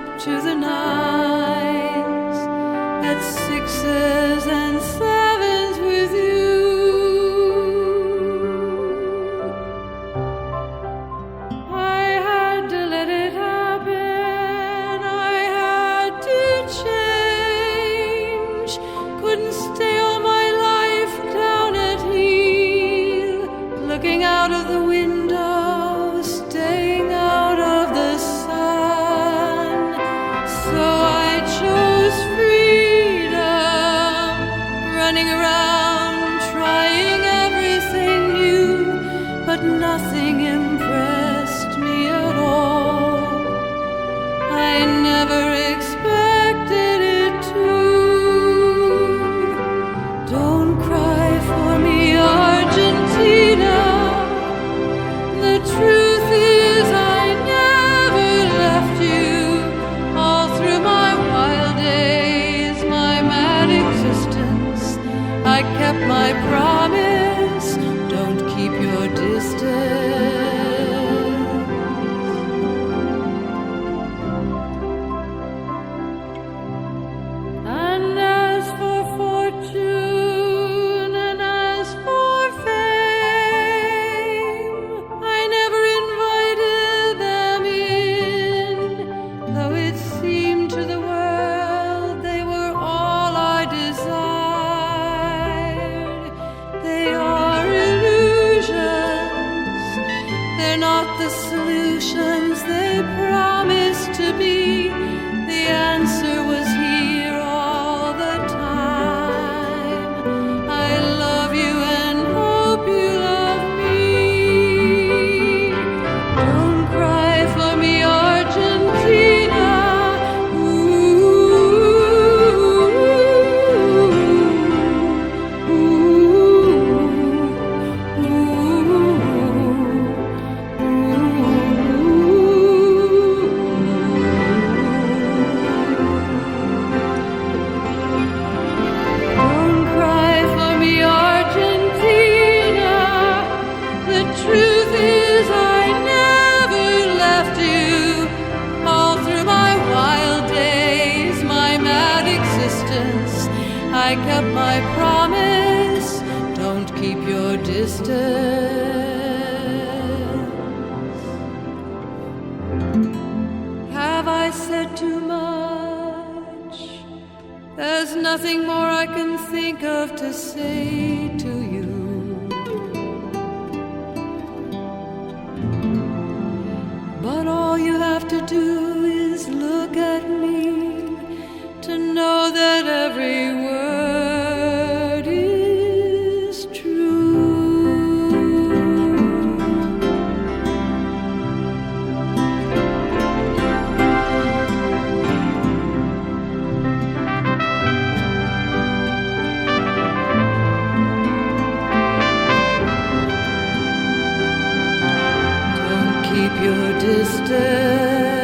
up to the nines, at sixes and sevens with you. I had to let it happen, I had to change. Couldn't stay all my life down at heel, looking out of the window, staying out of the sun. So I chose freedom, running around, trying everything new, but nothing impressed me at all. I never expected it to. Don't cry for me, Argentina. The truth is I never left you. All through my wild days, my mad existence, I kept my promise. Don't keep your distance. And as for fortune and as for fame, I never invited them in, though it seemed to the world they were all I desired. They are illusions, they're not the solutions they promised to be. The answer was here all the time. I love you and hope you love me. Don't cry for me, Argentina. Don't cry for me, Argentina. The truth is I never left you. All through my wild days, my mad existence, I kept my promise. Don't keep your distance. Have I said too much? There's nothing more I can think of to say to you. But all you have to do is look at me to know that every word is true. Don't keep your distance.